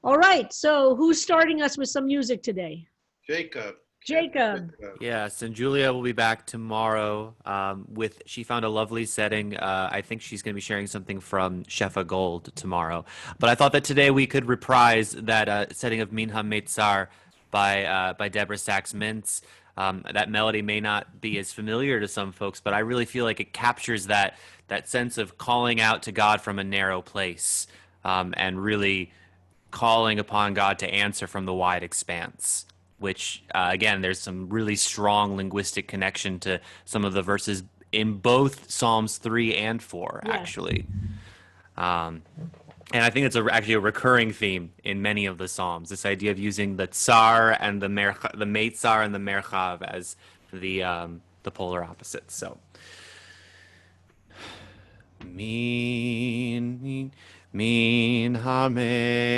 All right, so who's starting us with some music today? Jacob. Jacob. Yes, and Julia will be back tomorrow she found a lovely setting. I think she's going to be sharing something from Shefa Gold tomorrow. But I thought that today we could reprise that setting of Min HaMeitzar by Deborah Sachs-Mintz. That melody may not be as familiar to some folks, but I really feel like it captures that sense of calling out to God from a narrow place, and really calling upon God to answer from the wide expanse, which, again, there's some really strong linguistic connection to some of the verses in both Psalms 3 and 4, Yes. actually. And I think it's actually a recurring theme in many of the Psalms, this idea of using the tsar and the meitzar and the merchav as the polar opposites. So, Min hameitzar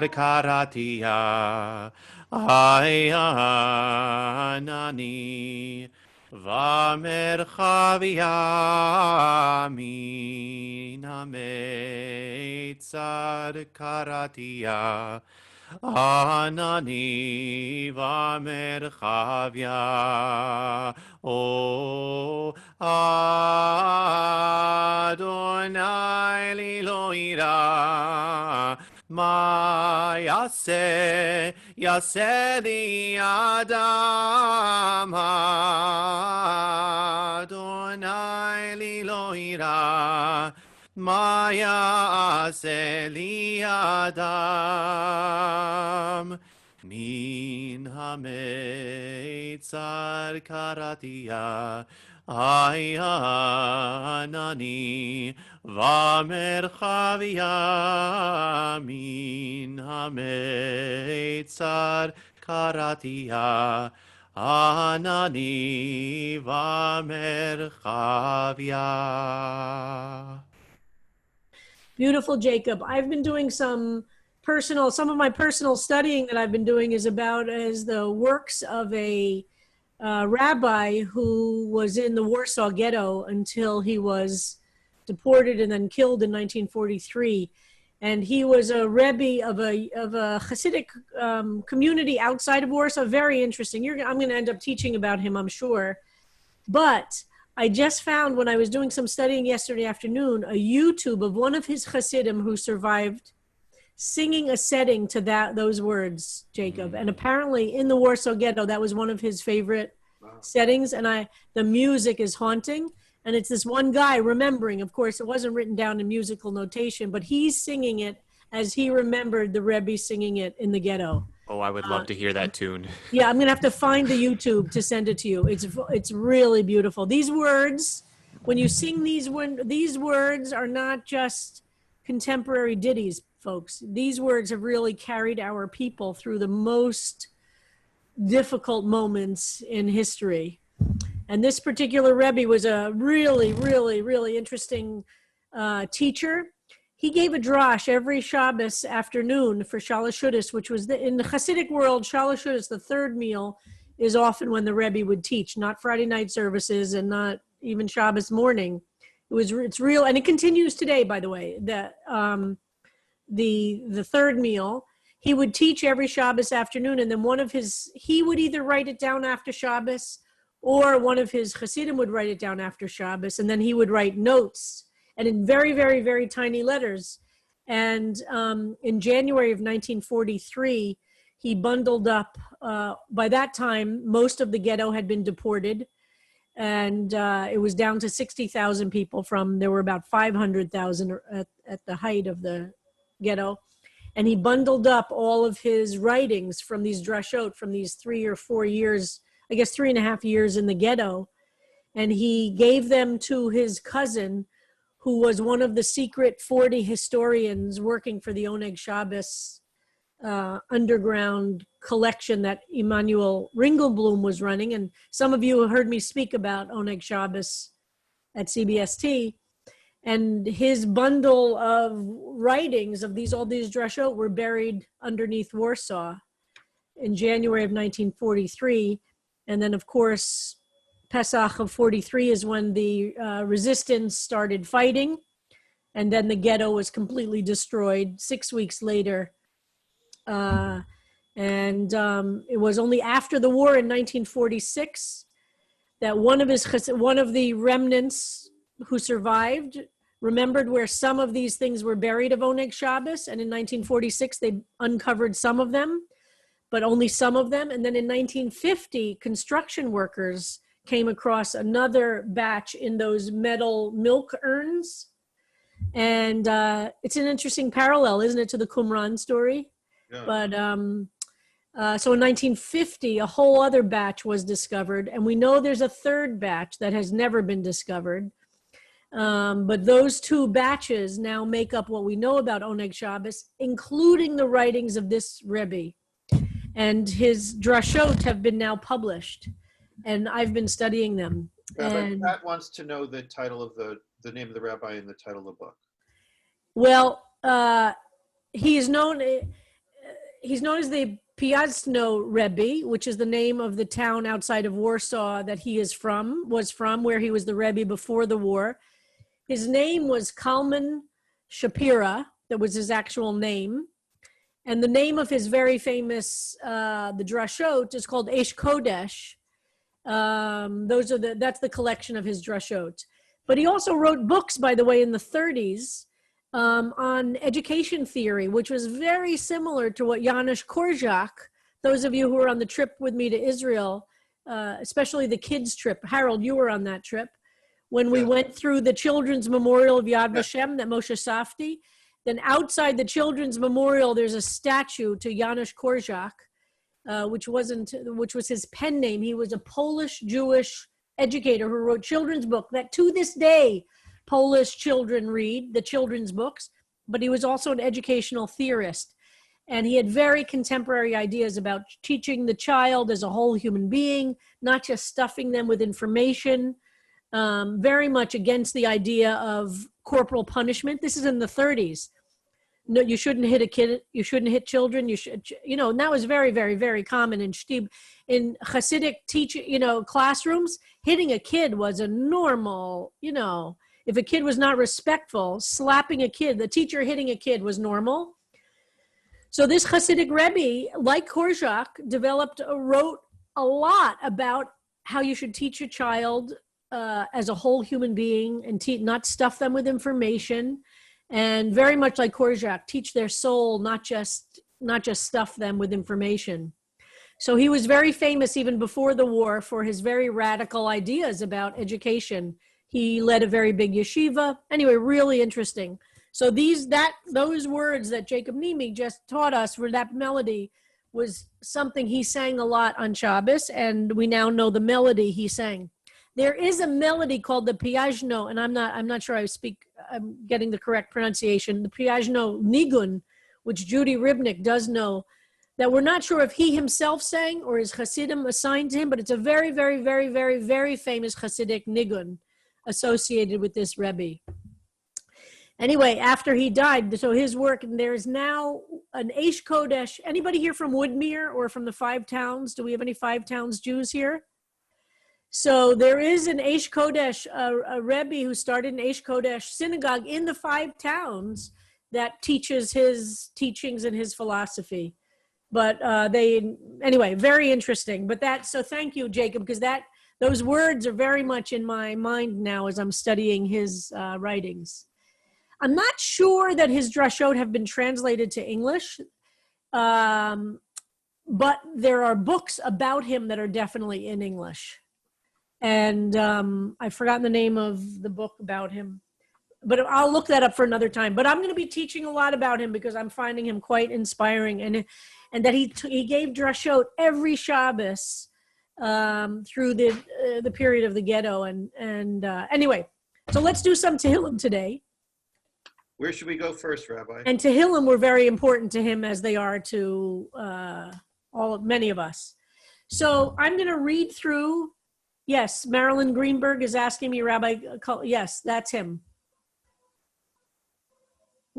karatia ayanani v'merchavia min hameitzar karatia Anani v'merchavia, O Adonai li lo ira, ma yaseh li adam, Adonai li lo ira, Ma ya'aseh li adam min hameitzar karatia ayanani v'merchavia min hameitzar karatia anani v'merchavia. Beautiful, Jacob. I've been doing some of my personal studying that I've been doing is about as the works of a rabbi who was in the Warsaw Ghetto until he was deported and then killed in 1943. And he was a Rebbe of a Hasidic community outside of Warsaw. Very interesting. I'm going to end up teaching about him, I'm sure. But I just found when I was doing some studying yesterday afternoon, a YouTube of one of his Hasidim who survived singing a setting to those words, Jacob. And apparently in the Warsaw Ghetto, that was one of his favorite settings. And the music is haunting. And it's this one guy remembering, of course, it wasn't written down in musical notation, but he's singing it as he remembered the Rebbe singing it in the ghetto. Oh, I would love to hear that tune. Yeah, I'm going to have to find the YouTube to send it to you. It's really beautiful. These words, when you sing these words are not just contemporary ditties, folks. These words have really carried our people through the most difficult moments in history. And this particular Rebbe was a really, really, really interesting teacher. He gave a drash every Shabbos afternoon for Shalosh Shudas, which was in the Hasidic world, Shalosh Shudas, the third meal, is often when the Rebbe would teach, not Friday night services and not even Shabbos morning. It's real, and it continues today, by the way. The third meal, he would teach every Shabbos afternoon, and then he would either write it down after Shabbos, or one of his Hasidim would write it down after Shabbos, and then he would write notes, and in very, very, very tiny letters. And in January of 1943, he bundled up. By that time, most of the ghetto had been deported, and it was down to 60,000 people there were about 500,000 at the height of the ghetto. And he bundled up all of his writings from these drashot, from these 3 or 4 years, I guess 3.5 years in the ghetto. And he gave them to his cousin, who was one of the secret 40 historians working for the Oneg Shabbos underground collection that Emanuel Ringelblum was running. And some of you have heard me speak about Oneg Shabbos at CBST. And his bundle of writings of all these drashot were buried underneath Warsaw in January of 1943. And then, of course, Pesach of 43 is when the resistance started fighting. And then the ghetto was completely destroyed 6 weeks later. It was only after the war in 1946 that one of the remnants who survived remembered where some of these things were buried of Oneg Shabbos. And in 1946, they uncovered some of them, but only some of them. And then in 1950, construction workers came across another batch in those metal milk urns. And it's an interesting parallel, isn't it, to the Qumran story? Yeah. But so in 1950, a whole other batch was discovered. And we know there's a third batch that has never been discovered. But those two batches now make up what we know about Oneg Shabbos, including the writings of this Rebbe. And his drashot have been now published. And I've been studying them. Rabbi Pat wants to know the title of the name of the rabbi and the title of the book. Well, he is known. He's known as the Piasno Rebbe, which is the name of the town outside of Warsaw that he was from, where he was the Rebbe before the war. His name was Kalman Shapira. That was his actual name. And the name of his very famous, the drashot, is called Eish Kodesh. That's the collection of his drashot. But he also wrote books, by the way, in the 30s on education theory, which was very similar to what Janusz Korczak, those of you who were on the trip with me to Israel, especially the kids trip. Harold, you were on that trip. When we went through the Children's Memorial of Yad Vashem that Moshe Safdie, then outside the Children's Memorial, there's a statue to Janusz Korczak, which was his pen name. He was a Polish Jewish educator who wrote children's book that to this day Polish children read, the children's books, but he was also an educational theorist. And he had very contemporary ideas about teaching the child as a whole human being, not just stuffing them with information, very much against the idea of corporal punishment. This is in the 30s. No, you shouldn't hit a kid. You shouldn't hit children. And that was very, very, very common in Shtib. In Hasidic classrooms, hitting a kid was a normal, if a kid was not respectful, slapping a kid, the teacher hitting a kid was normal. So this Hasidic Rebbe, like Korczak, wrote a lot about how you should teach a child as a whole human being and not stuff them with information. And very much like Korczak, teach their soul, not just stuff them with information. So he was very famous even before the war for his very radical ideas about education. He led a very big yeshiva. Anyway, really interesting. So those words that Jacob Nimi just taught us, for that melody, was something he sang a lot on Shabbos, and we now know the melody he sang. There is a melody called the Piasno, and I'm not sure I'm getting the correct pronunciation, the Piasno Nigun, which Judy Ribnick does know, that we're not sure if he himself sang or his Hasidim assigned to him, but it's a very, very, very, very, very famous Hasidic Nigun associated with this Rebbe. Anyway, after he died, so his work, and there is now an Eish Kodesh. Anybody here from Woodmere or from the Five Towns? Do we have any Five Towns Jews here? So there is an Eish Kodesh, a Rebbe who started an Eish Kodesh synagogue in the Five Towns that teaches his teachings and his philosophy. But anyway, very interesting. But so thank you, Jacob, because those words are very much in my mind now as I'm studying his writings. I'm not sure that his drashot have been translated to English, but there are books about him that are definitely in English. And I've forgotten the name of the book about him, but I'll look that up for another time. But I'm going to be teaching a lot about him because I'm finding him quite inspiring, and that he gave drashot every Shabbos through the period of the ghetto. And anyway, so let's do some Tehillim today. Where should we go first, Rabbi? And Tehillim were very important to him, as they are to many of us. So I'm going to read through. Yes, Marilyn Greenberg is asking me, Rabbi. Yes, that's him.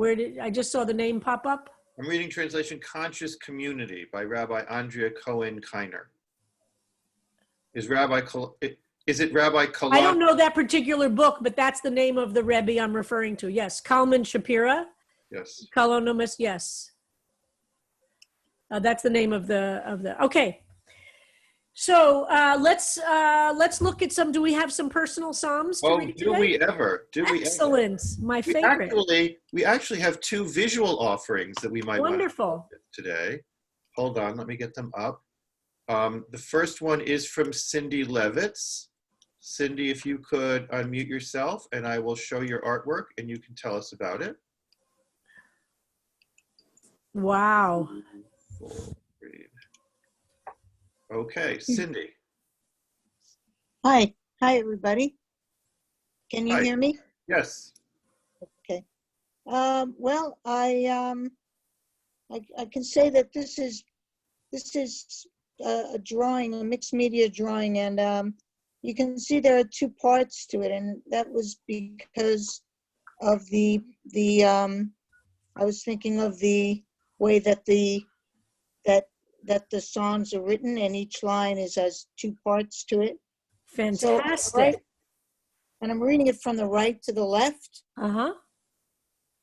I just saw the name pop up? I'm reading translation Conscious Community by Rabbi Andrea Cohen Kiner. Is Is it Rabbi I Kalan? don't know that particular book, but that's the name of the Rebbe I'm referring to. Yes, Kalman Shapira. Yes. Kalonymus, yes. That's the name of the. Okay. So let's look at some. Do we have some personal psalms to Oh, read do today? we ever? Do we ever? Excellent, my favorite. We actually have two visual offerings that we might want Wonderful. to do today. Hold on, let me get them up. The first one is from Cindy Levitz. Cindy, if you could unmute yourself, and I will show your artwork, and you can tell us about it. Wow. Okay, Cindy. Hi, everybody. Can you Hi. hear me? Yes. Okay. Well, I can say that this is a drawing, a mixed media drawing, and you can see there are two parts to it, and that was because of the I was thinking of the way that the songs are written, and each line has two parts to it. Fantastic. So, right, and I'm reading it from the right to the left. Uh-huh.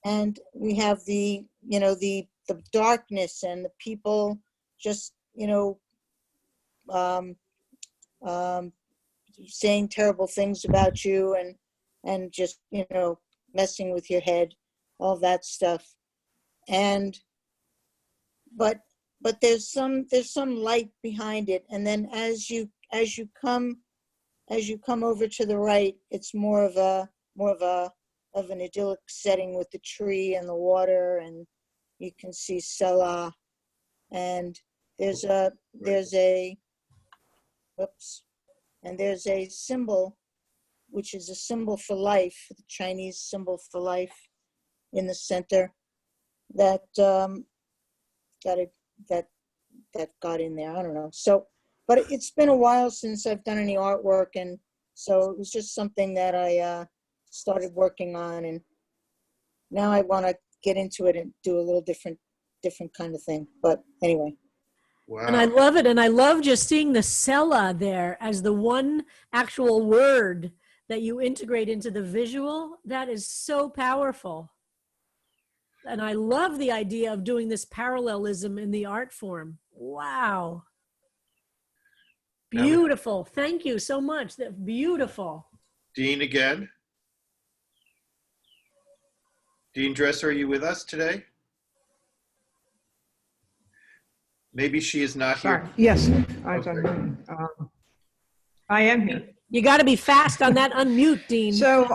And we have the darkness and the people just, saying terrible things about you and just, messing with your head, all that stuff. And, but there's some light behind it. And then as you come over to the right, it's more of an idyllic setting with the tree and the water, and you can see Selah, and there's a symbol, which is a symbol for life, the Chinese symbol for life, in the center that got in there. I don't know. So, but it's been a while since I've done any artwork, and so it was just something that I started working on, and now I want to get into it and do a little different kind of thing. But anyway. Wow. And I love it. And I love just seeing the Sela there as the one actual word that you integrate into the visual. That is so powerful. And I love the idea of doing this parallelism in the art form. Wow. Beautiful. Thank you so much. That's beautiful. Dean again. Dean Dresser, are you with us today? Maybe she is not Sorry. here. Yes, Okay. I am here. You got to be fast on that unmute, Dean. So,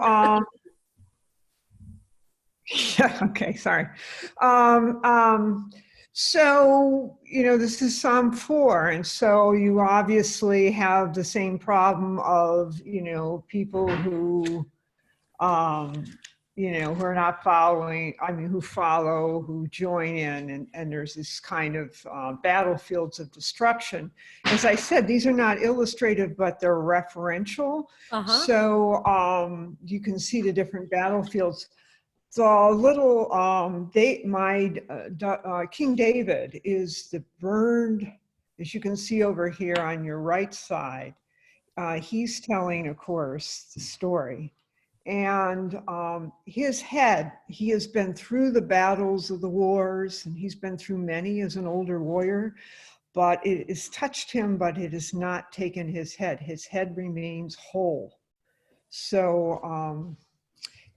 yeah, okay, sorry. So, this is Psalm 4, and so you obviously have the same problem of, people who, who are not following, who follow, who join in, and there's this kind of battlefields of destruction. As I said, these are not illustrative, but they're referential. Uh-huh. So you can see the different battlefields. The little, King David is the burned, as you can see over here on your right side. He's telling, of course, the story. And his head, he has been through the battles of the wars, and he's been through many as an older warrior, but it has touched him, but it has not taken his head. His head remains whole. So,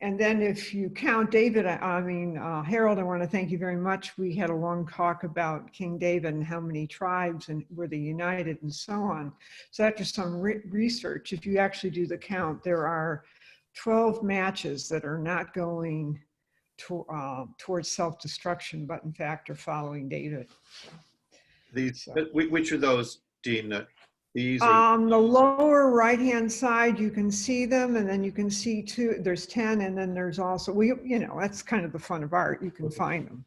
and then if you count David, Harold, I want to thank you very much. We had a long talk about King David and how many tribes and were they united and so on. So after some research, if you actually do the count, there are 12 matches that are not going towards self-destruction, but in fact are following David. Which are those, Dean? These on the lower right-hand side, you can see them, and then you can see there's 10, and then there's also, that's kind of the fun of art. You can find them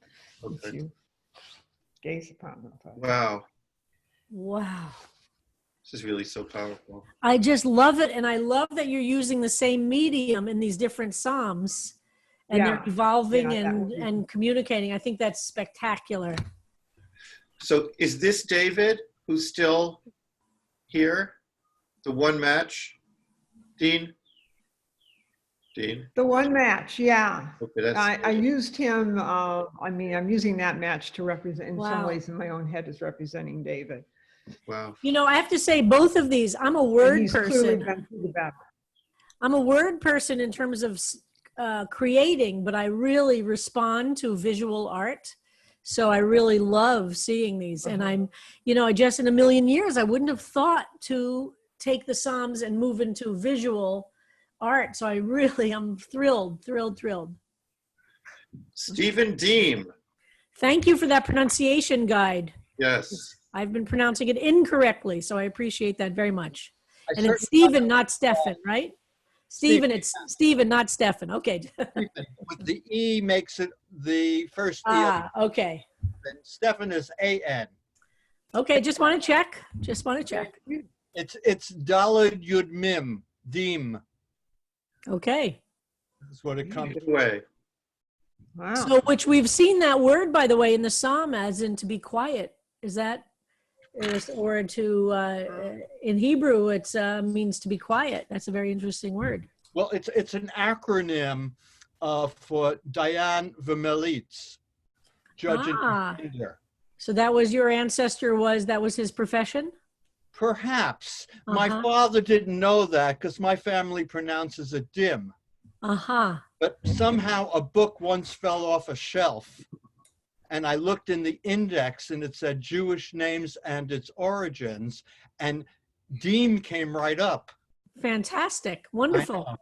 if you gaze upon them. Wow. Wow. This is really so powerful. I just love it. And I love that you're using the same medium in these different Psalms, and they're evolving and communicating. I think that's spectacular. So is this David who's still here? The one match? Dean? Dean? The one match, yeah. Okay, that's, I used him, I mean, I'm using that match to represent, in some Wow. ways in my own head, as representing David. wow. You know, I have to say both of these, I'm a And word he's clearly person. been through the battle. I'm a word person in terms of creating, but I really respond to visual art. So I really love seeing these. And I'm, you know, I just in a million years, I wouldn't have thought to take the Psalms and move into visual art. So I really, I'm thrilled. Stephen Deem. Thank you for that pronunciation guide. Yes. I've been pronouncing it incorrectly, so I appreciate that very much. I And it's certainly Stephen, not Stefan, right? Stephen, it's Stephen, not Stefan. Okay. with the E makes it the first E of Okay. and Stefan is A-N. Okay, just want to check. It's Daled Yud Mim, Deem. Okay. That's what it comes Either way. Wow. So, which we've seen that word, by the way, in the Psalm as in to be quiet. Is that, or to, in Hebrew, it means to be quiet. That's a very interesting word. Well, it's an acronym for Dayan V'Melitz, judge and defender. So that was your ancestor that was his profession? Perhaps. My Uh-huh. father didn't know that because my family pronounces it dim. But somehow a book once fell off a shelf and I looked in the index and it said Jewish names and its origins, and Deem came right up. Fantastic. I Wonderful. know.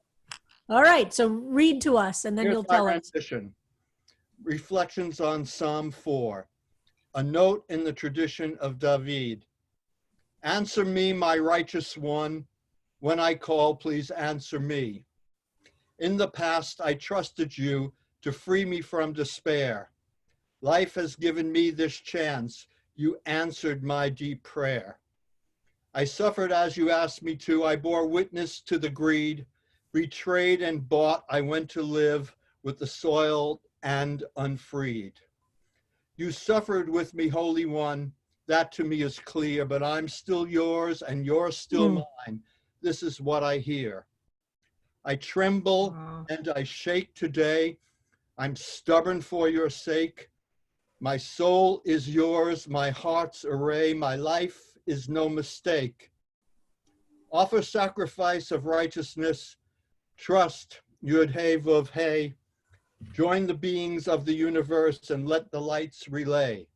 All right. So read to us and then Here's you'll my tell us. rendition. Reflections on Psalm 4. A note in the tradition of David. Answer me, my righteous one. When I call, please answer me. In the past, I trusted you to free me from despair. Life has given me this chance. You answered my deep prayer. I suffered as you asked me to. I bore witness to the greed. Betrayed and bought, I went to live with the soiled and unfreed. You suffered with me, Holy One. That to me is clear, but I'm still yours and you're still mine. This is what I hear. I tremble and I shake today. I'm stubborn for your sake. My soul is yours, my heart's array. My life is no mistake. Offer sacrifice of righteousness. Trust, Yud Hey Vav Hey. Join the beings of the universe and let the lights relay.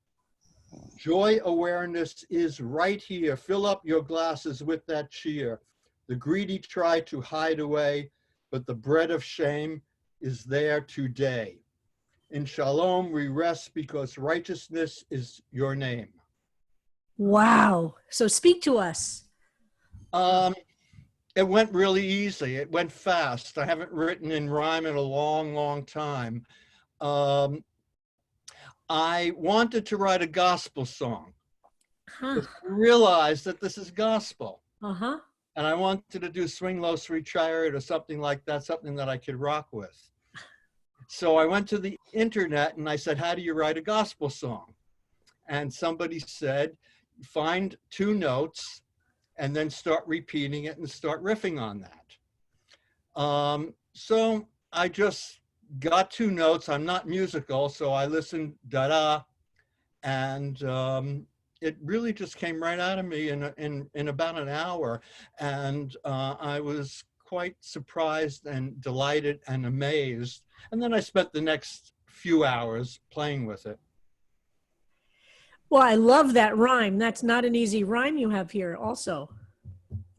Joy awareness is right here. Fill up your glasses with that cheer. The greedy try to hide away, but the bread of shame is there today. In shalom we rest because righteousness is your name. Wow. So speak to us. It went really easy. It went fast. I haven't written in rhyme in a long, long time. I wanted to write a gospel song. Huh. I realized that this is gospel. Uh-huh. And I wanted to do Swing Low, Sweet Chariot or something like that, something that I could rock with. So I went to the internet and I said, how do you write a gospel song? And somebody said, find 2 notes and then start repeating it and start riffing on that. So I just got 2 notes. I'm not musical, so I listened da-da, and it really just came right out of me in about an hour. And I was quite surprised and delighted and amazed. And then I spent the next few hours playing with it. Well, I love that rhyme. That's not an easy rhyme you have here also.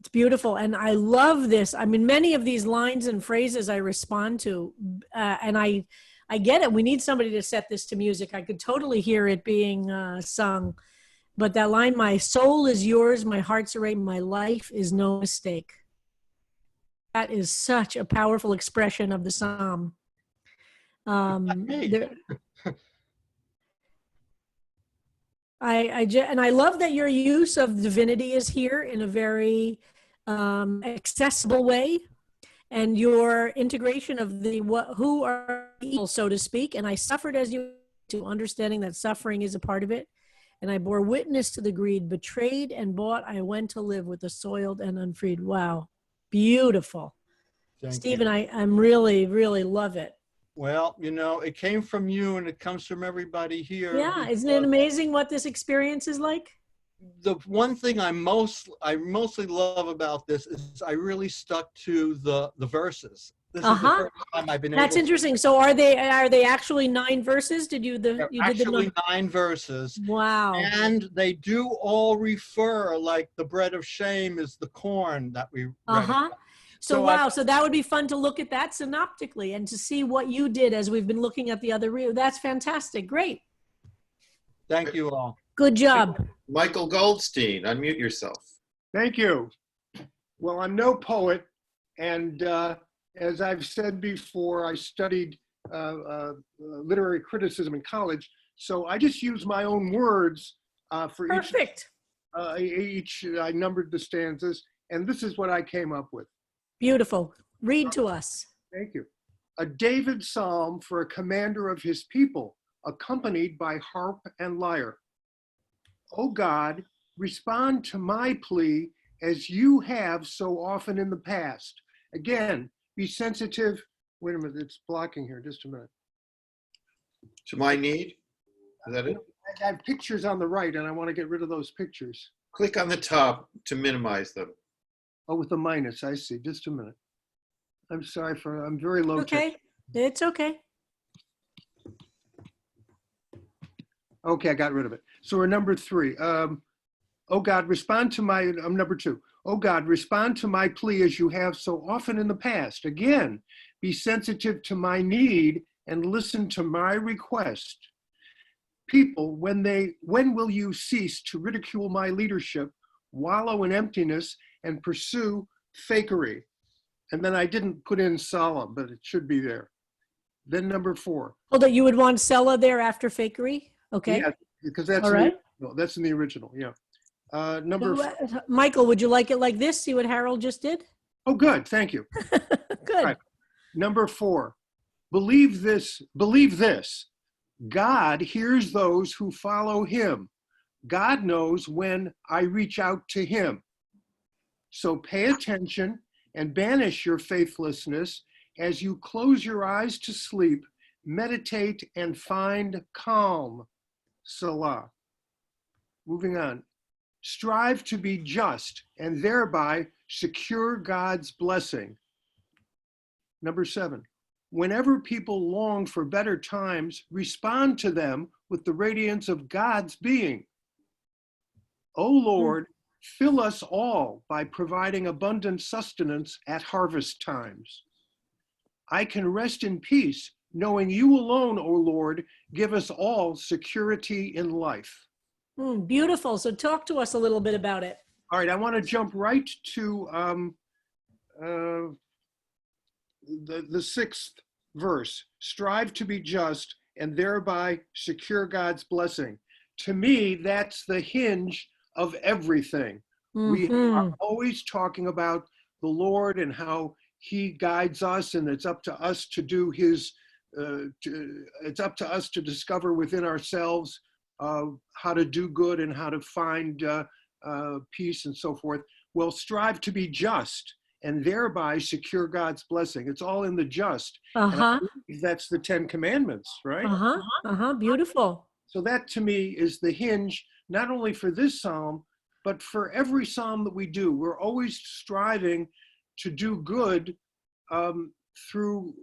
It's beautiful. And I love this. I mean, many of these lines and phrases I respond to, and I get it. We need somebody to set this to music. I could totally hear it being sung. But that line, my soul is yours, my heart's array, my life is no mistake. That is such a powerful expression of the psalm. And I love that your use of divinity is here in a very accessible way, and your integration of who are evil, so to speak. And I suffered as you to understanding that suffering is a part of it. And I bore witness to the greed, betrayed and bought. I went to live with the soiled and unfreed. Wow. Beautiful. Thank Stephen, you. I'm really, really love it. Well, it came from you and it comes from everybody here. Yeah, isn't it amazing what this experience is like? The one thing I mostly love about this is I really stuck to the verses. This is the Uh-huh. first time I've been That's able interesting. So are they actually 9 verses? Did you to you did the actually number? 9 verses. Wow. And they do all refer, like the bread of shame is the corn that we read Uh-huh. about. So So wow, so that would be fun to look at that synoptically and to see what you did as we've been looking at the other That's fantastic. Great. Thank you all. Good job. Michael Goldstein, unmute yourself. Thank you. Well, I'm no poet, and as I've said before, I studied literary criticism in college, so I just use my own words for Perfect. each. I numbered the stanzas, and this is what I came up with. Beautiful. Read to us. Thank you. A David psalm for a commander of his people, accompanied by harp and lyre. O God, respond to my plea as you have so often in the past. Again, be sensitive. Wait a minute, it's blocking here. Just a minute. To my need. Is that it? I have pictures on the right, and I want to get rid of those pictures. Click on the top to minimize them. Oh, with the minus, I see. Just a minute. I'm sorry I'm very low tech. Okay. It's okay. Okay, I got rid of it. So we're number 3. Oh God, respond to my, I'm number 2. Oh God, respond to my plea as you have so often in the past. Again, be sensitive to my need and listen to my request. People, when will you cease to ridicule my leadership, wallow in emptiness, and pursue fakery? And then I didn't put in solemn, but it should be there. Then number 4. Oh, that you would want Sella there after fakery? Okay. Yeah, because that's All right. that's in the original. Yeah. Number. Michael, would you like it like this? See what Harold just did? Oh, good. Thank you. Good. Right. Number 4. Believe this. Believe this. God hears those who follow him. God knows when I reach out to him. So pay attention and banish your faithlessness as you close your eyes to sleep. Meditate and find calm. Salah. Moving on. Strive to be just and thereby secure God's blessing. Number 7. Whenever people long for better times, respond to them with the radiance of God's being. O Lord, fill us all by providing abundant sustenance at harvest times. I can rest in peace, knowing you alone, O Lord, give us all security in life. Beautiful. So talk to us a little bit about it. All right, I want to jump right to the 6th verse. Strive to be just and thereby secure God's blessing. To me, that's the hinge of everything. We are always talking about the Lord and how he guides us, and it's up to us to do his, it's up to us to discover within ourselves how to do good and how to find peace and so forth. Well, strive to be just and thereby secure God's blessing. It's all in the just. And I believe that's the 10 Commandments, right? Beautiful. So that to me is the hinge, not only for this psalm, but for every psalm that we do. We're always striving to do good through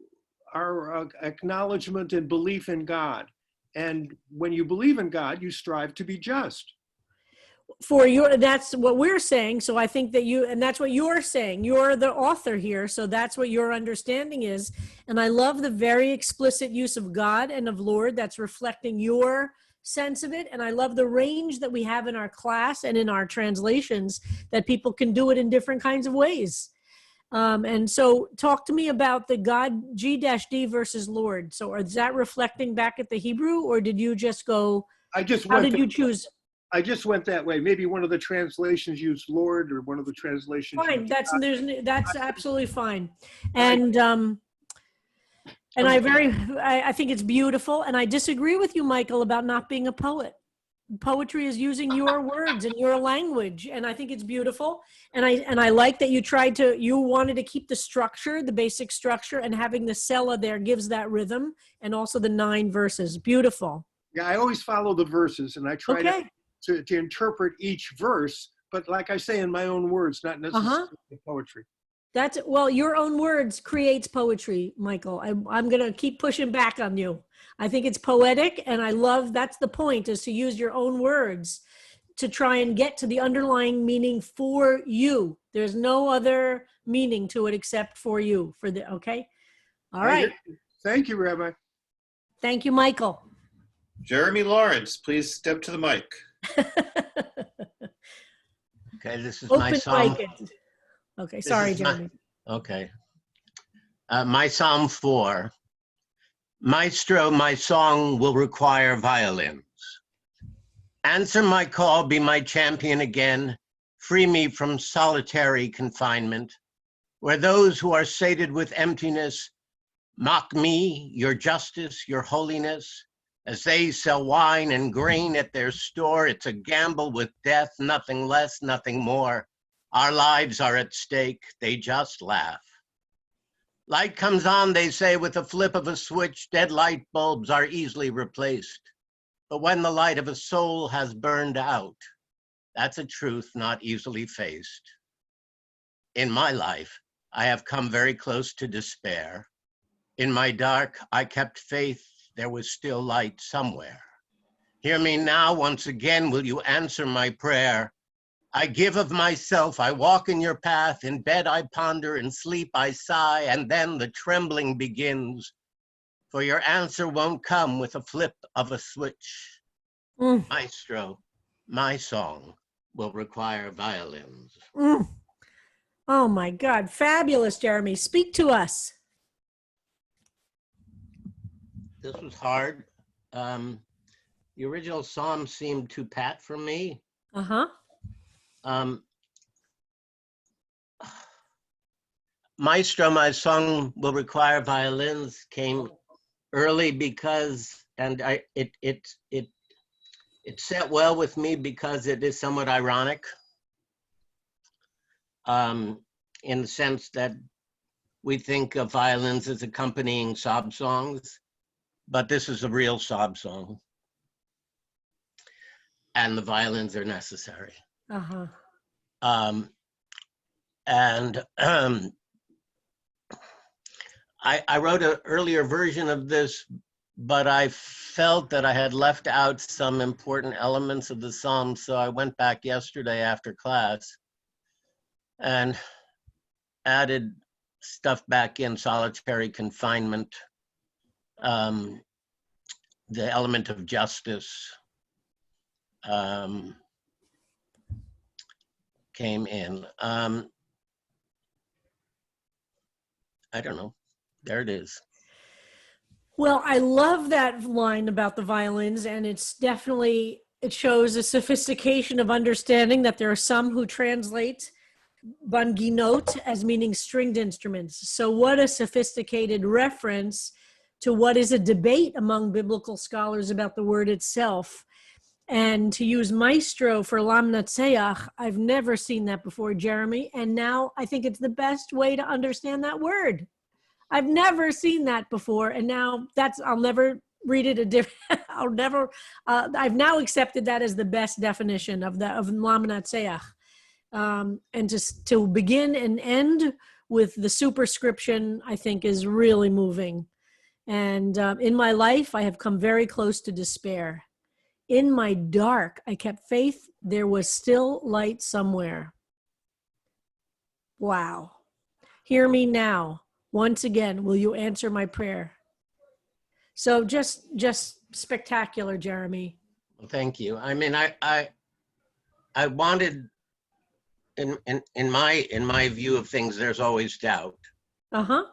our acknowledgement and belief in God. And when you believe in God, you strive to be just. That's what we're saying. So I think that and that's what you're saying. You're the author here. So that's what your understanding is. And I love the very explicit use of God and of Lord that's reflecting your sense of it. And I love the range that we have in our class and in our translations that people can do it in different kinds of ways. And so talk to me about the God G-D versus Lord. So is that reflecting back at the Hebrew, or did you just go, how did you choose? I just went that way. Maybe one of the translations used Lord, or one of the translations. Fine, that's absolutely fine. And I think it's beautiful. And I disagree with you, Michael, about not being a poet. poetry is using your words and your language, and I think it's beautiful. And I like that you wanted to keep the structure, the basic structure, and having the sella there gives that rhythm, and also the 9 verses. Beautiful. Yeah, I always follow the verses, and I try Okay. to interpret each verse, but like I say, in my own words, not necessarily poetry. That's, well, your own words creates poetry, Michael. I'm going to keep pushing back on you. I think it's poetic, and I love, that's the point, is to use your own words to try and get to the underlying meaning for you. There's no other meaning to it except for you, okay? All right. Thank you, Rabbi. Thank you, Michael. Jeremy Lawrence, please step to the mic. Okay, this is my Open psalm. mic it. Okay, sorry, is my- Jeremy. Okay. My Psalm 4. Maestro, my song will require violins. Answer my call, be my champion again. Free me from solitary confinement, where those who are sated with emptiness mock me, your justice, your holiness. As they sell wine and grain at their store, it's a gamble with death, nothing less, nothing more. Our lives are at stake, they just laugh. Light comes on, they say, with a flip of a switch. Dead light bulbs are easily replaced. But when the light of a soul has burned out, that's a truth not easily faced. In my life, I have come very close to despair. In my dark, I kept faith there was still light somewhere. Hear me now, once again, will you answer my prayer? I give of myself, I walk in your path, in bed I ponder, in sleep I sigh, and then the trembling begins. For your answer won't come with a flip of a switch. Mm, Maestro, my song will require violins. mm. Oh my God, fabulous, Jeremy. Speak to us. This was hard. The original psalm seemed too pat for me. Uh-huh. Maestro, my song will require violins came early because, and it set well with me because it is somewhat ironic, in the sense that we think of violins as accompanying sob songs, but this is a real sob song, and the violins are necessary. Uh-huh. I wrote an earlier version of this, but I felt that I had left out some important elements of the psalm, so I went back yesterday after class and added stuff back in: solitary confinement, the element of justice came in. I don't know. There it is. Well, I love that line about the violins, and it's definitely, it shows a sophistication of understanding that there are some who translate banginot as meaning stringed instruments. So what a sophisticated reference to what is a debate among biblical scholars about the word itself. And to use maestro for lam natseach, I've never seen that before, Jeremy. And now I think it's the best way to understand that word. I've never seen that before. And now I'll never read it a different, I've now accepted that as the best definition of lam natseach. And to begin and end with the superscription, I think is really moving. And in my life, I have come very close to despair. In my dark, I kept faith. There was still light somewhere. Wow. Hear me now. Once again, will you answer my prayer? So just spectacular, Jeremy. Well, thank you. I mean, I wanted, in my view of things, there's always doubt. Uh-huh.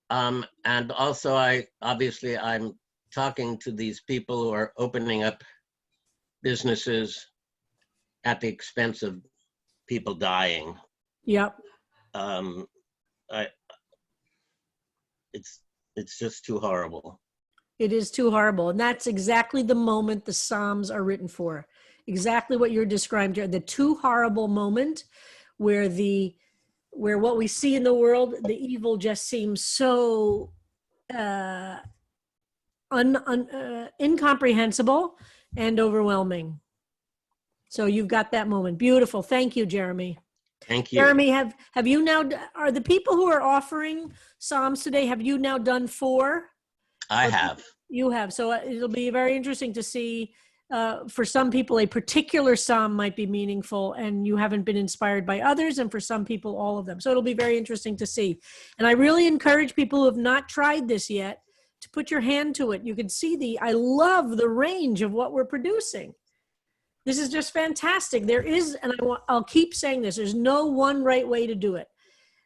And also, I'm talking to these people who are opening up businesses at the expense of people dying. Yep. It's just too horrible. It is too horrible. And that's exactly the moment the Psalms are written for. Exactly what you're describing, the too horrible moment where what we see in the world, the evil just seems so incomprehensible and overwhelming. So you've got that moment. Beautiful. Thank you, Jeremy. Thank you. Jeremy, have you now, are the people who are offering Psalms today, have you now done 4? I have. You have. So it'll be very interesting to see, for some people, a particular Psalm might be meaningful and you haven't been inspired by others. And for some people, all of them. So it'll be very interesting to see. And I really encourage people who have not tried this yet to put your hand to it. You can see I love the range of what we're producing. This is just fantastic. There is, and I'll keep saying this, there's no one right way to do it.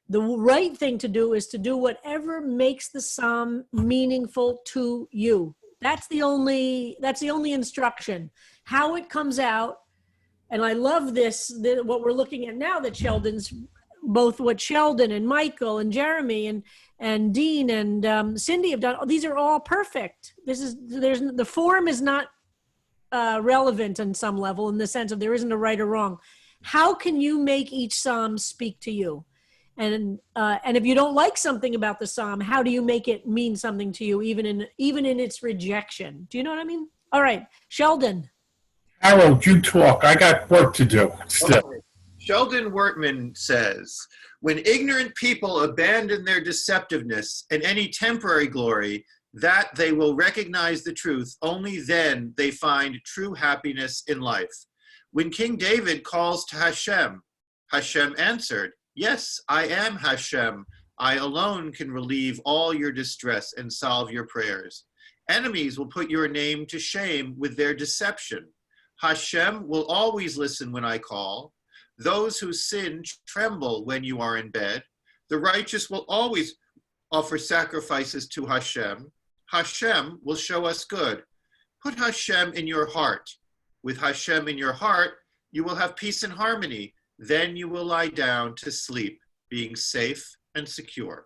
The right thing to do is to do whatever makes the Psalm meaningful to you. That's the only instruction. How it comes out, and I love this, what we're looking at now, that Sheldon's, both what Sheldon and Michael and Jeremy and Dean and Cindy have done, these are all perfect. The form is not relevant on some level, in the sense of there isn't a right or wrong. How can you make each Psalm speak to you? And if you don't like something about the Psalm, how do you make it mean something to you, even in its rejection? Do you know what I mean? All right, Sheldon. Harold, you talk. I got work to do still. Okay. Sheldon Wortman says, when ignorant people abandon their deceptiveness and any temporary glory, that they will recognize the truth, only then they find true happiness in life. When King David calls to Hashem, Hashem answered, yes, I am Hashem. I alone can relieve all your distress and solve your prayers. Enemies will put your name to shame with their deception. Hashem will always listen when I call. Those who sin tremble when you are in bed. The righteous will always offer sacrifices to Hashem. Hashem will show us good. Put Hashem in your heart. With Hashem in your heart, you will have peace and harmony. Then you will lie down to sleep, being safe and secure.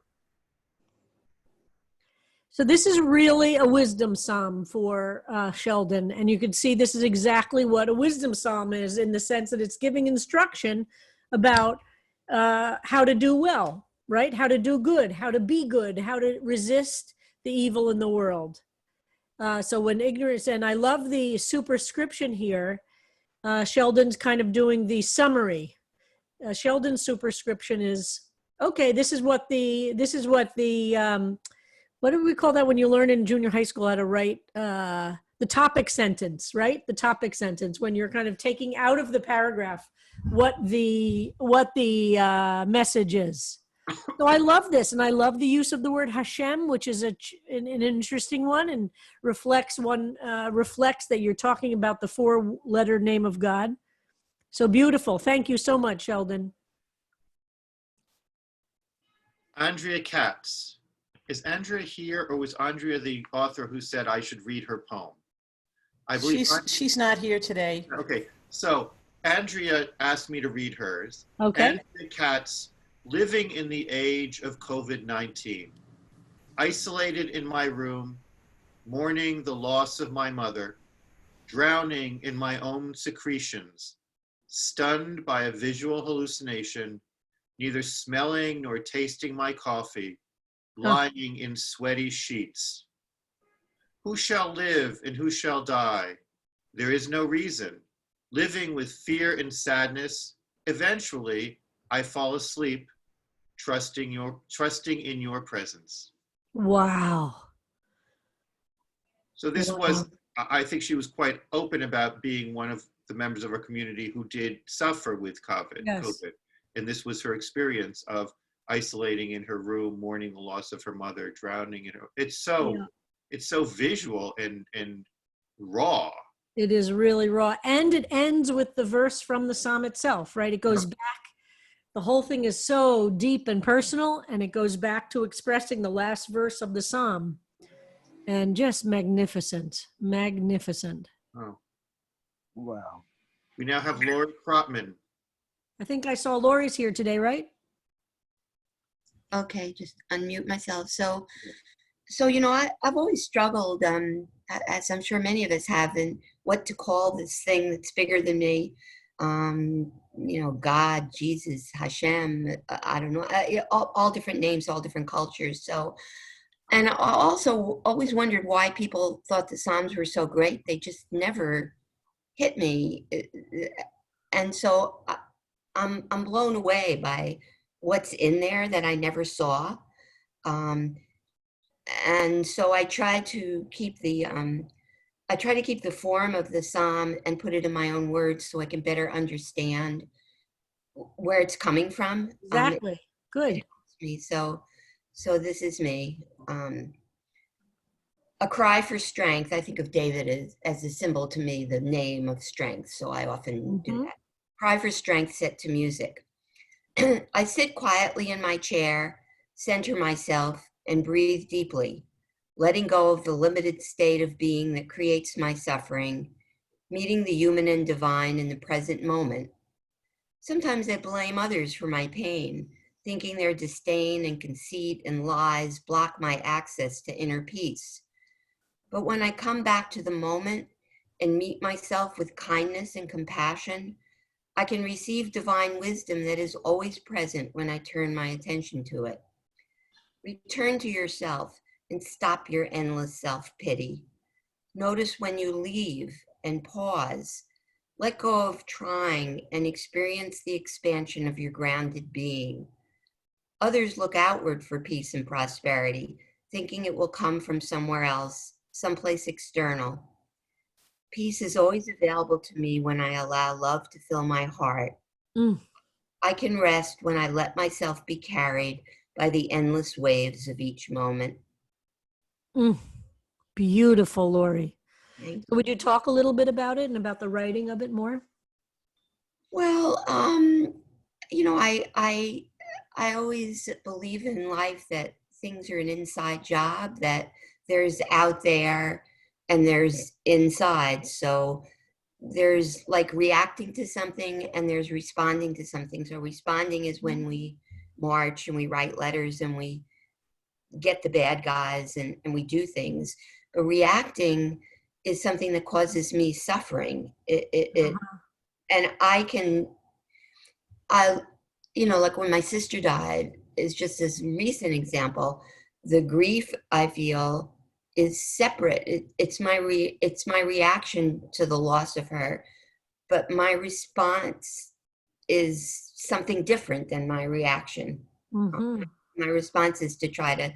So this is really a wisdom psalm for Sheldon. And you can see this is exactly what a wisdom psalm is, in the sense that it's giving instruction about how to do well, right? How to do good, how to be good, how to resist the evil in the world. So when ignorance, and I love the superscription here, Sheldon's kind of doing the summary. Sheldon's superscription is, okay, this is what the what do we call that when you learn in junior high school how to write the topic sentence, right? The topic sentence, when you're kind of taking out of the paragraph what the message is. So I love this, and I love the use of the word Hashem, which is an interesting one, and reflects that you're talking about the 4-letter name of God. So beautiful. Thank you so much, Sheldon. Andrea Katz. Is Andrea here, or was Andrea the author who said I should read her poem? I believe she's not here today. Okay, so Andrea asked me to read hers. Okay. Andrea Katz, living in the age of COVID-19, isolated in my room, mourning the loss of my mother, drowning in my own secretions, stunned by a visual hallucination, neither smelling nor tasting my coffee, lying in sweaty sheets. Who shall live and who shall die? There is no reason. Living with fear and sadness, eventually I fall asleep, trusting in your presence. Wow. So this was, I think she was quite open about being one of the members of our community who did suffer with COVID. Yes. And this was her experience of isolating in her room, mourning the loss of her mother, drowning in her. It's so visual and raw. It is really raw. And it ends with the verse from the psalm itself, right? It goes back. The whole thing is so deep and personal, and it goes back to expressing the last verse of the psalm. And just magnificent, magnificent. Oh. Wow. We now have Lori Kropman. I think I saw Lori's here today, right? Okay, just unmute myself. So So, you know, I've always struggled, as I'm sure many of us have, in what to call this thing that's bigger than me. You know, God, Jesus, Hashem, I don't know, all different names, all different cultures. So, and I also always wondered why people thought the Psalms were so great. They just never hit me. And so I'm blown away by what's in there that I never saw. And so I try to keep the form of the psalm and put it in my own words so I can better understand where it's coming from. Exactly. Good. It helps me. So this is me. A cry for strength. I think of David as a symbol to me, the name of strength. So I often do that. Cry for strength set to music. I sit quietly in my chair, center myself, and breathe deeply, letting go of the limited state of being that creates my suffering, meeting the human and divine in the present moment. Sometimes I blame others for my pain, thinking their disdain and conceit and lies block my access to inner peace. But when I come back to the moment and meet myself with kindness and compassion, I can receive divine wisdom that is always present when I turn my attention to it. Return to yourself and stop your endless self-pity. Notice when you leave and pause. Let go of trying and experience the expansion of your grounded being. Others look outward for peace and prosperity, thinking it will come from somewhere else, someplace external. Peace is always available to me when I allow love to fill my heart. I can rest when I let myself be carried by the endless waves of each moment. Beautiful, Lori. Thank Would you talk a little bit about it and about the writing of it more? Well, you know, I always believe in life that things are an inside job, that there's out there and there's inside. So there's like reacting to something and there's responding to something. So responding is when we march and we write letters and we get the bad guys and we do things. But reacting is something that causes me suffering. And you know, like when my sister died is just this recent example. The grief I feel is separate. It's my reaction to the loss of her, but my response is something different than my reaction. My response is to try to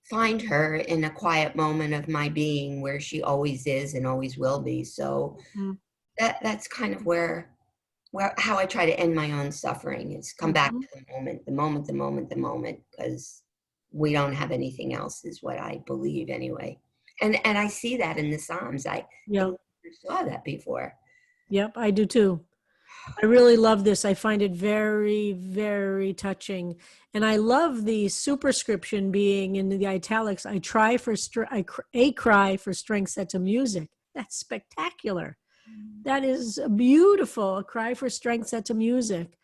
find her in a quiet moment of my being where she always is and always will be. So that's kind of where how I try to end my own suffering is come back to the moment, because we don't have anything else is what I believe anyway. And I see that in the Psalms. I never saw that before. Yep, I do too. I really love this. I find it very, very touching. And I love the superscription being in the italics. A cry for strength set to music. That's spectacular. That is beautiful. A cry for strength set to music.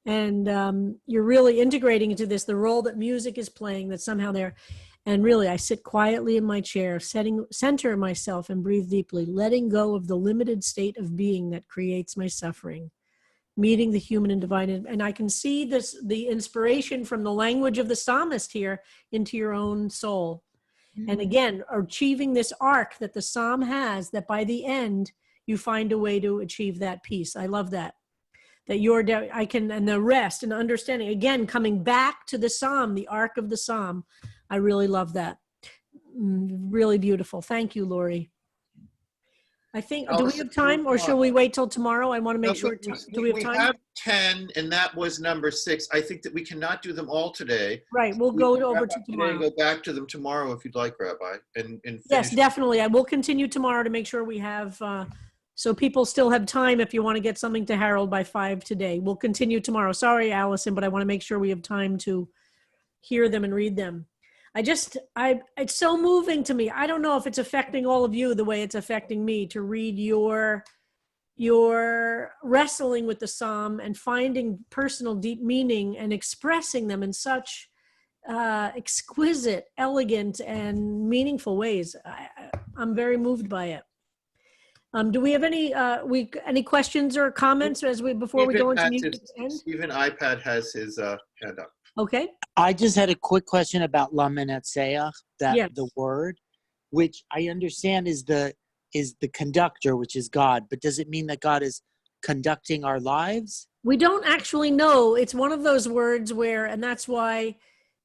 And you're really integrating into this the role that music is playing, that somehow there. And really, I sit quietly in my chair, center myself and breathe deeply, letting go of the limited state of being that creates my suffering, meeting the human and divine. And I can see the inspiration from the language of the psalmist here into your own soul. And again, achieving this arc that the psalm has, that by the end, you find a way to achieve that peace. I love that. And the rest and understanding, again, coming back to the psalm, the arc of the psalm. I really love that. Really beautiful. Thank you, Lori. I think, do we have time or shall we wait till tomorrow? I want to make sure. Do we have time? We have 10 and that was number 6. I think that we cannot do them all today. Right. We'll go over to tomorrow. Go back to them tomorrow if you'd like, Rabbi. And yes, definitely. I will continue tomorrow to make sure we have, so people still have time if you want to get something to Harold by 5 today. We'll continue tomorrow. Sorry, Allison, but I want to make sure we have time to hear them and read them. It's so moving to me. I don't know if it's affecting all of you the way it's affecting me to read your wrestling with the psalm and finding personal deep meaning and expressing them in such exquisite, elegant, and meaningful ways. I'm very moved by it. Do we have any questions or comments before we go into music? Stephen iPad has his hand up. Okay. I just had a quick question about Laminatseach, Yes. the word, which I understand is the conductor, which is God, but does it mean that God is conducting our lives? We don't actually know. It's one of those words where, and that's why,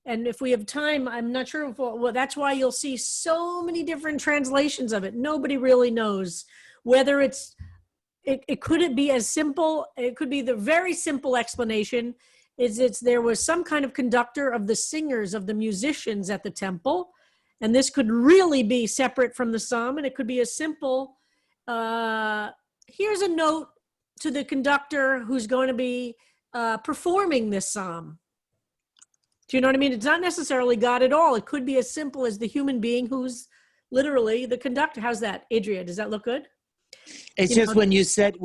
and if we have time, I'm not sure if, well, that's why you'll see so many different translations of it. Nobody really knows whether it could be as simple, it could be the very simple explanation is there was some kind of conductor of the singers, of the musicians at the temple, and this could really be separate from the psalm, and it could be as simple, here's a note to the conductor who's going to be performing this psalm. Do you know what I mean? It's not necessarily God at all. It could be as simple as the human being who's literally the conductor. How's that, Adria? Does that look good? It's just when you said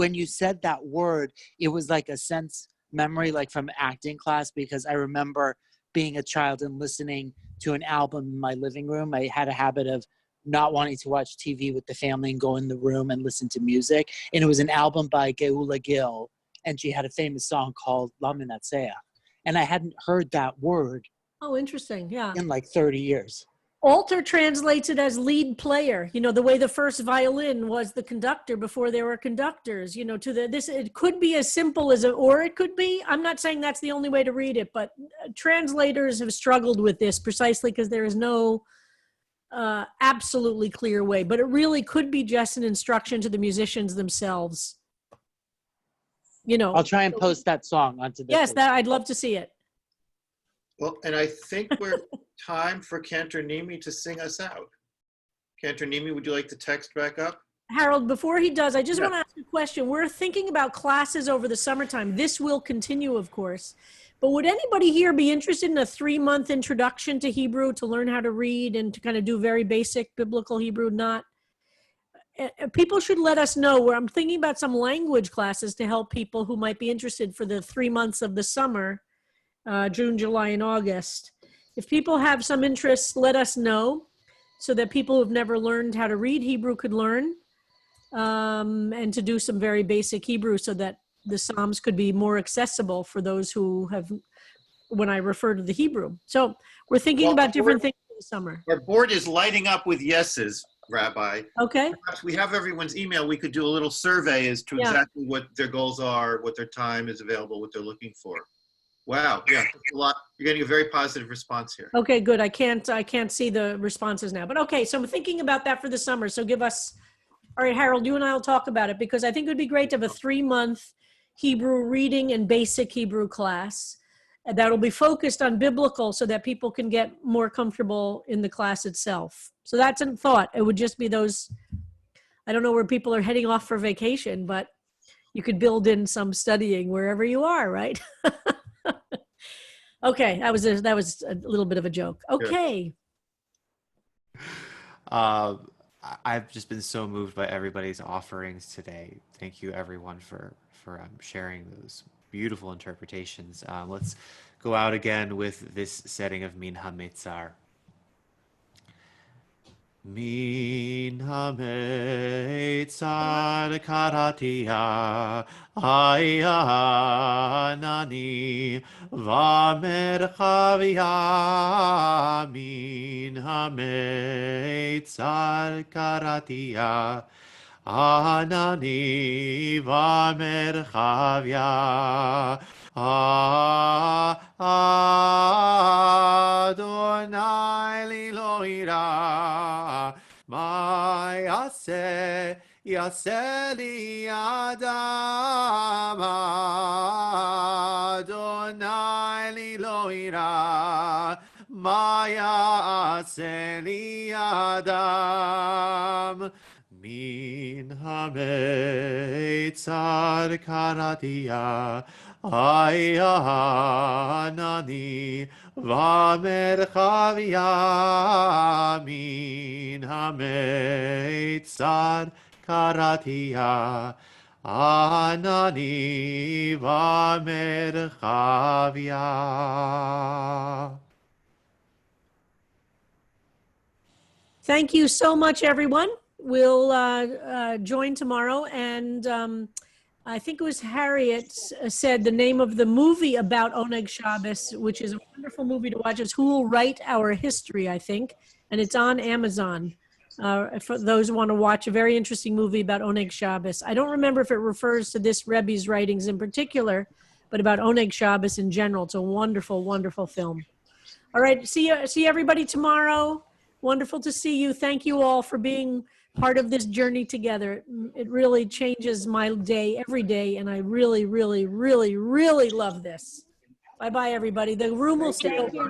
that word, it was like a sense memory, like from acting class, because I remember being a child and listening to an album in my living room. I had a habit of not wanting to watch TV with the family and go in the room and listen to music. And it was an album by Geula Gil, and she had a famous song called Laminatseach. And I hadn't heard that word. Oh, interesting. Yeah. In like 30 years. Alter translates it as lead player, the way the first violin was the conductor before there were conductors, it could be as simple as or it could be, I'm not saying that's the only way to read it, but translators have struggled with this precisely because there is no absolutely clear way, but it really could be just an instruction to the musicians themselves. I'll try and post that song onto the Yes, I'd love to see it. Well, and I think we're time for Cantor Nimi to sing us out. Cantor Nimi, would you like to text back up? Harold, before he does, I just want to ask a question. We're thinking about classes over the summertime. This will continue, of course. But would anybody here be interested in a 3-month introduction to Hebrew to learn how to read and to kind of do very basic biblical Hebrew? Not. People should let us know. Where I'm thinking about some language classes to help people who might be interested for the 3 months of the summer. June, July, and August. If people have some interest, let us know so that people who've never learned how to read Hebrew could learn, and to do some very basic Hebrew so that the Psalms could be more accessible for those who have, when I refer to the Hebrew. So we're thinking about different things for the summer. Our board is lighting up with yeses, Rabbi. Okay. Perhaps we have everyone's email. We could do a little survey as to exactly what their goals are, what their time is available, what they're looking for. Wow, yeah, a lot. You're getting a very positive response here. Okay, good. I can't see the responses now, but okay. So I'm thinking about that for the summer. So give us, all right, Harold, you and I will talk about it because I think it would be great to have a 3-month Hebrew reading and basic Hebrew class that'll be focused on biblical so that people can get more comfortable in the class itself. So that's a thought. It would just be those, I don't know where people are heading off for vacation, but you could build in some studying wherever you are, right? Okay, that was a little bit of a joke. Okay. I've just been so moved by everybody's offerings today. Thank you, everyone, for sharing those beautiful interpretations. Let's go out again with this setting of Min HaMetzar. Min HaMetzar karatia ayanani v'merchavia. Min HaMetzar karatia anani v'merchavia. Adonai li lo ira, ma yaseh li adam. Adonai li lo ira, ma yaseh li adam. Min HaMetzar karatia ayanani v'merchavia. Min HaMetzar karatia anani v'merchavia. Thank you so much, everyone. We'll join tomorrow. And I think it was Harriet said the name of the movie about Oneg Shabbos, which is a wonderful movie to watch, is Who Will Write Our History, I think. And it's on Amazon. For those who want to watch a very interesting movie about Oneg Shabbos. I don't remember if it refers to this Rebbe's writings in particular, but about Oneg Shabbos in general. It's a wonderful, wonderful film. All right, see everybody tomorrow. Wonderful to see you. Thank you all for being part of this journey together. It really changes my day every day, and I really, really, really, really love this. Bye-bye, everybody. The room will stay open.